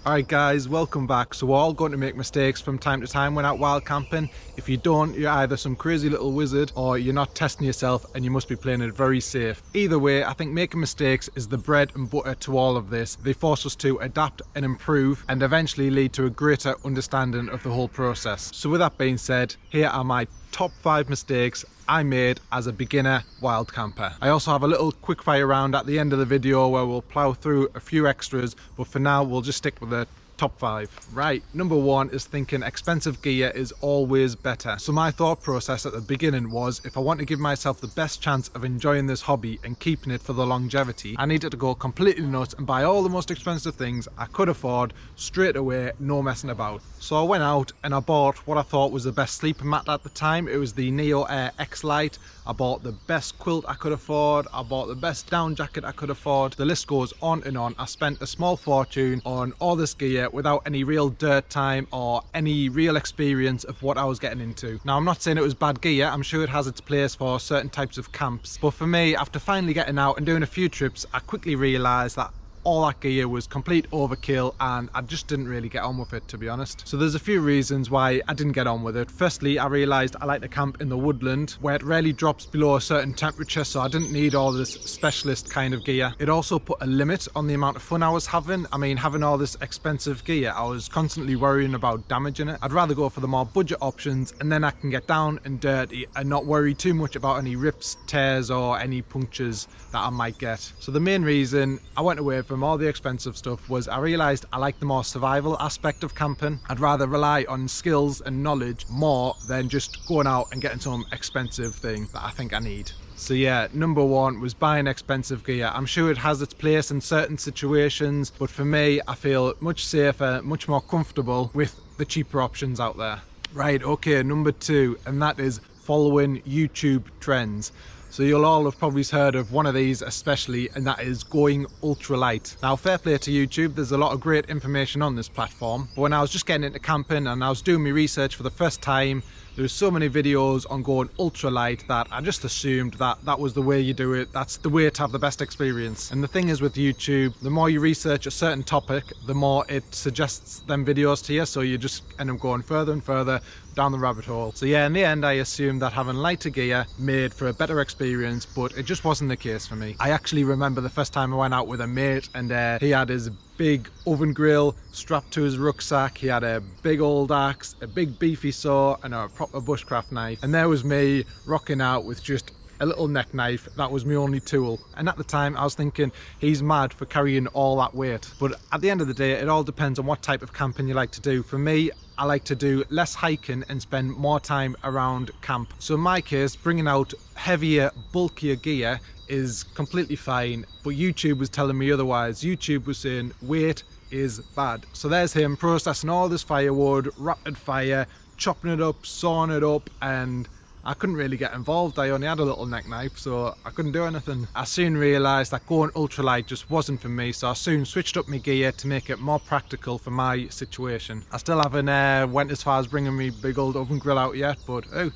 Alright guys, welcome back. So we're all going to make mistakes from time to time when out wild camping. If you don't, you're either some crazy little wizard or you're not testing yourself and you must be playing it very safe. Either way, I think making mistakes is the bread and butter to all of this. They force us to adapt and improve and eventually lead to a greater understanding of the whole process. So with that being said, here are my top 5 mistakes I made as a beginner wild camper. I also have a little quick fire round at the end of the video where we'll plow through a few extras, but for now we'll just stick with the top 5. Right, number 1 is thinking expensive gear is always better. So my thought process at the beginning was, if I want to give myself the best chance of enjoying this hobby and keeping it for the longevity, I needed to go completely nuts and buy all the most expensive things I could afford straight away, no messing about. So I went out and I bought what I thought was the best sleeping mat at the time. It was the Neo Air X Lite. I bought the best quilt I could afford. I bought the best down jacket I could afford. The list goes on and on. I spent a small fortune on all this gear without any real dirt time or any real experience of what I was getting into. Now, I'm not saying it was bad gear. I'm sure it has its place for certain types of camps. But for me, after finally getting out and doing a few trips, I quickly realised that all that gear was complete overkill and I just didn't really get on with it, to be honest. So there's a few reasons why I didn't get on with it. Firstly, I realised I like to camp in the woodland where it rarely drops below a certain temperature, so I didn't need all this specialist kind of gear. It also put a limit on the amount of fun I was having. I mean, having all this expensive gear, I was constantly worrying about damaging it. I'd rather go for the more budget options and then I can get down and dirty and not worry too much about any rips, tears or any punctures that I might get. So the main reason I went away from all the expensive stuff was I realised I like the more survival aspect of camping. I'd rather rely on skills and knowledge more than just going out and getting some expensive thing that I think I need. So yeah, number 1 was buying expensive gear. I'm sure it has its place in certain situations, but for me, I feel much safer, much more comfortable with the cheaper options out there. Right, okay, number 2, and that is following YouTube trends. So you'll all have probably heard of one of these especially, and that is going ultralight. Now, fair play to YouTube, there's a lot of great information on this platform, but when I was just getting into camping and I was doing my research for the first time, there was so many videos on going ultralight that I just assumed that that was the way you do it. That's the way to have the best experience. And the thing is with YouTube, the more you research a certain topic, the more it suggests them videos to you, so you just end up going further and further down the rabbit hole. So yeah, in the end I assumed that having lighter gear made for a better experience, but it just wasn't the case for me. I actually remember the first time I went out with a mate and he had his big oven grill strapped to his rucksack. He had a big old axe, a big beefy saw and a proper bushcraft knife, and there was me rocking out with just a little neck knife. That was my only tool, and at the time I was thinking he's mad for carrying all that weight. But at the end of the day, it all depends on what type of camping you like to do. For me, I like to do less hiking and spend more time around camp. So in my case, bringing out heavier, bulkier gear is completely fine, but YouTube was telling me otherwise. YouTube was saying weight is bad. So there's him processing all this firewood, rapid fire, chopping it up, sawing it up, and I couldn't really get involved. I only had a little neck knife, so I couldn't do anything. I soon realised that going ultralight just wasn't for me, so I soon switched up my gear to make it more practical for my situation. I still haven't went as far as bringing me big old oven grill out yet, but oh,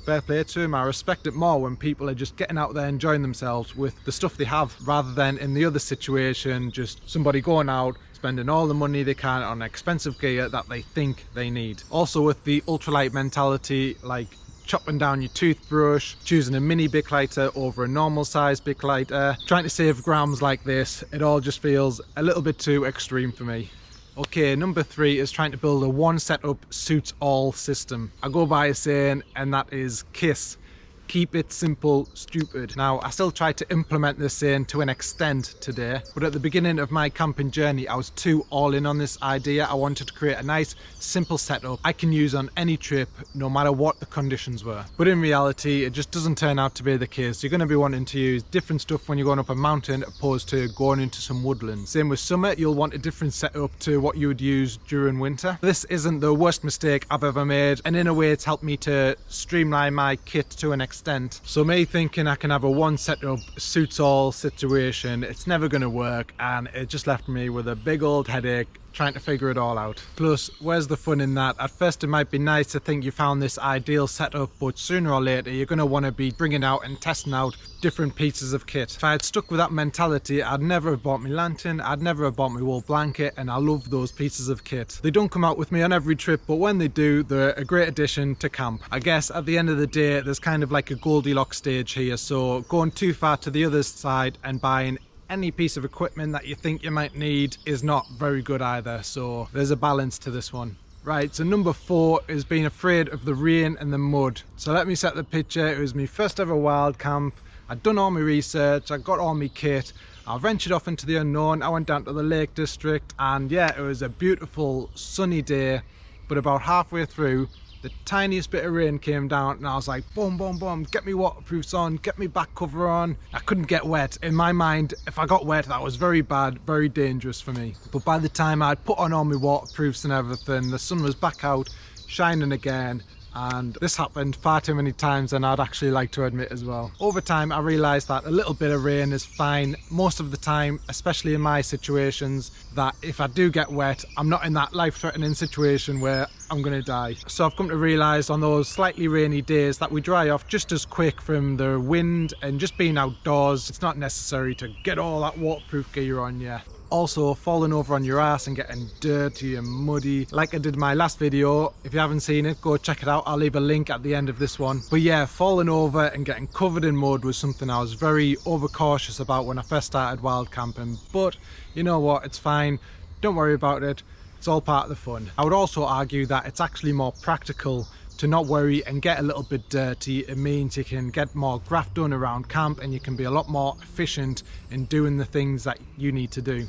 fair play to him. I respect it more when people are just getting out there enjoying themselves with the stuff they have, rather than in the other situation, just somebody going out spending all the money they can on expensive gear that they think they need. Also with the ultralight mentality, like chopping down your toothbrush, choosing a mini Bic lighter over a normal size Bic lighter, trying to save grams like this, it all just feels a little bit too extreme for me. Okay, number 3 is trying to build a one setup suits all system. I go by a saying, and that is KISS. Keep it simple, stupid. Now, I still try to implement this saying to an extent today, but at the beginning of my camping journey, I was too all in on this idea. I wanted to create a nice, simple setup I can use on any trip, no matter what the conditions were. But in reality, it just doesn't turn out to be the case. You're going to be wanting to use different stuff when you're going up a mountain, opposed to going into some woodland. Same with summer, you'll want a different setup to what you would use during winter. This isn't the worst mistake I've ever made, and in a way, it's helped me to streamline my kit to an extent. So me thinking I can have a one setup suits all situation, it's never going to work, and it just left me with a big old headache trying to figure it all out. Plus, where's the fun in that? At first it might be nice to think you found this ideal setup, but sooner or later you're going to want to be bringing out and testing out different pieces of kit. If I had stuck with that mentality, I'd never have bought my lantern, I'd never have bought my wool blanket, and I love those pieces of kit. They don't come out with me on every trip, but when they do, they're a great addition to camp. I guess at the end of the day, there's kind of like a Goldilocks stage here, so going too far to the other side and buying any piece of equipment that you think you might need is not very good either, so there's a balance to this one. Right, so number 4 is being afraid of the rain and the mud. So let me set the picture. It was my first ever wild camp. I'd done all my research, I got all my kit, I ventured off into the unknown. I went down to the Lake District, and yeah, it was a beautiful sunny day, but about halfway through, the tiniest bit of rain came down and I was like, boom, boom, boom, get me waterproofs on, get me back cover on. I couldn't get wet. In my mind, if I got wet, that was very bad, very dangerous for me. But by the time I'd put on all my waterproofs and everything, the sun was back out, shining again. And this happened far too many times than I'd actually like to admit as well. Over time, I realised that a little bit of rain is fine most of the time, especially in my situations, that if I do get wet, I'm not in that life-threatening situation where I'm going to die. So I've come to realise on those slightly rainy days that we dry off just as quick from the wind and just being outdoors. It's not necessary to get all that waterproof gear on you. Also, falling over on your ass and getting dirty and muddy like I did in my last video. If you haven't seen it, go check it out. I'll leave a link at the end of this one. But yeah, falling over and getting covered in mud was something I was very overcautious about when I first started wild camping. But you know what, it's fine, don't worry about it, it's all part of the fun. I would also argue that it's actually more practical to not worry and get a little bit dirty. It means you can get more graft done around camp and you can be a lot more efficient in doing the things that you need to do.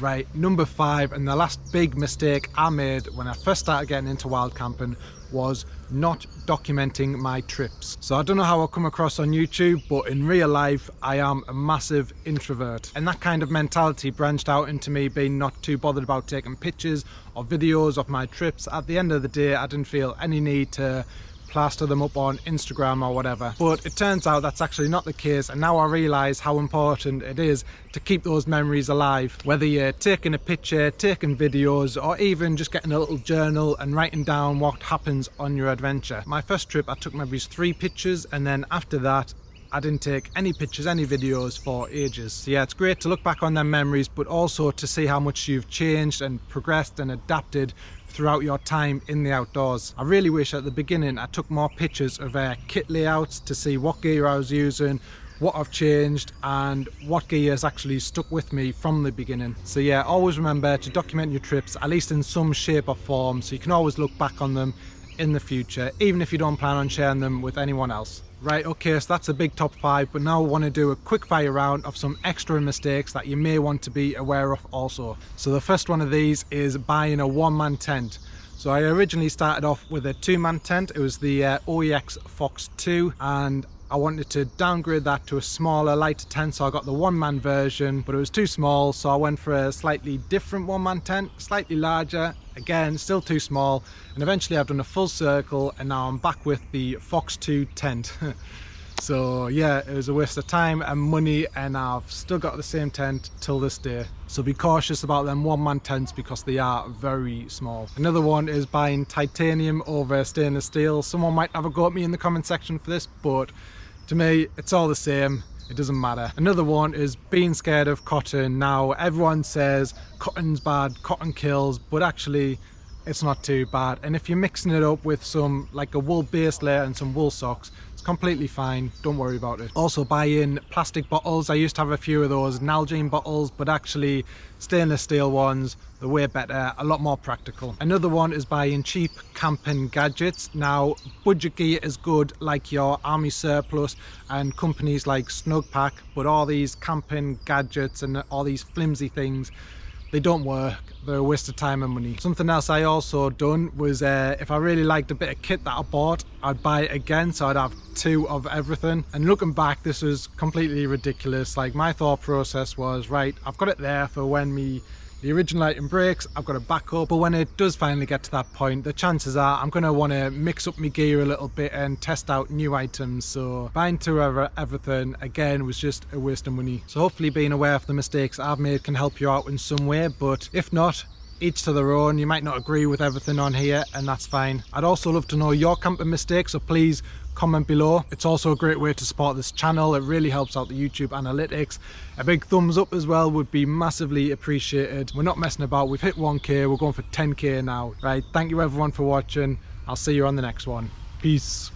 Right, number 5, and the last big mistake I made when I first started getting into wild camping was not documenting my trips. So I don't know how I come across on YouTube, but in real life I am a massive introvert, and that kind of mentality branched out into me being not too bothered about taking pictures or videos of my trips. At the end of the day, I didn't feel any need to plaster them up on Instagram or whatever. But it turns out that's actually not the case, and now I realise how important it is to keep those memories alive. Whether you're taking a picture, taking videos, or even just getting a little journal and writing down what happens on your adventure. My first trip I took maybe 3 pictures, and then after that I didn't take any pictures, any videos for ages. So yeah, it's great to look back on them memories, but also to see how much you've changed and progressed and adapted throughout your time in the outdoors. I really wish at the beginning I took more pictures of kit layouts to see what gear I was using, what I've changed, and what gear has actually stuck with me from the beginning. So yeah, always remember to document your trips, at least in some shape or form, so you can always look back on them in the future, even if you don't plan on sharing them with anyone else. Right, okay, so that's a big top 5, but now I want to do a quick fire round of some extra mistakes that you may want to be aware of also. So the first one of these is buying a one-man tent. So I originally started off with a 2-man tent. It was the OEX Fox 2, and I wanted to downgrade that to a smaller, lighter tent, so I got the 1-man version, but it was too small, so I went for a slightly different 1-man tent, slightly larger, again still too small, and eventually I've done a full circle and now I'm back with the Fox 2 tent. So yeah, it was a waste of time and money, and I've still got the same tent till this day. So be cautious about them 1-man tents because they are very small. Another one is buying titanium over stainless steel. Someone might have a go at me in the comment section for this, but to me it's all the same, it doesn't matter. Another one is being scared of cotton. Now everyone says cotton's bad, cotton kills, but actually it's not too bad, and if you're mixing it up with some like a wool base layer and some wool socks, it's completely fine, don't worry about it. Also buy in plastic bottles. I used to have a few of those Nalgene bottles, but actually stainless steel ones, they're way better, a lot more practical. Another one is buying cheap camping gadgets. Now budget gear is good, like your army surplus and companies like Snugpack, but all these camping gadgets and all these flimsy things, they don't work, they're a waste of time and money. Something else I also done was if I really liked a bit of kit that I bought, I'd buy it again, so I'd have 2 of everything. And looking back, this was completely ridiculous. Like, my thought process was, right, I've got it there for when the original item breaks, I've got a backup, but when it does finally get to that point, the chances are I'm going to want to mix up my gear a little bit and test out new items. So buying 2 of everything again was just a waste of money. So hopefully being aware of the mistakes I've made can help you out in some way, but if not, each to their own. You might not agree with everything on here, and that's fine. I'd also love to know your camping mistakes, so please comment below. It's also a great way to support this channel. It really helps out the YouTube analytics. A big thumbs up as well would be massively appreciated. We're not messing about. We've hit 1k. We're going for 10k now. Right, thank you everyone for watching. I'll see you on the next one. Peace.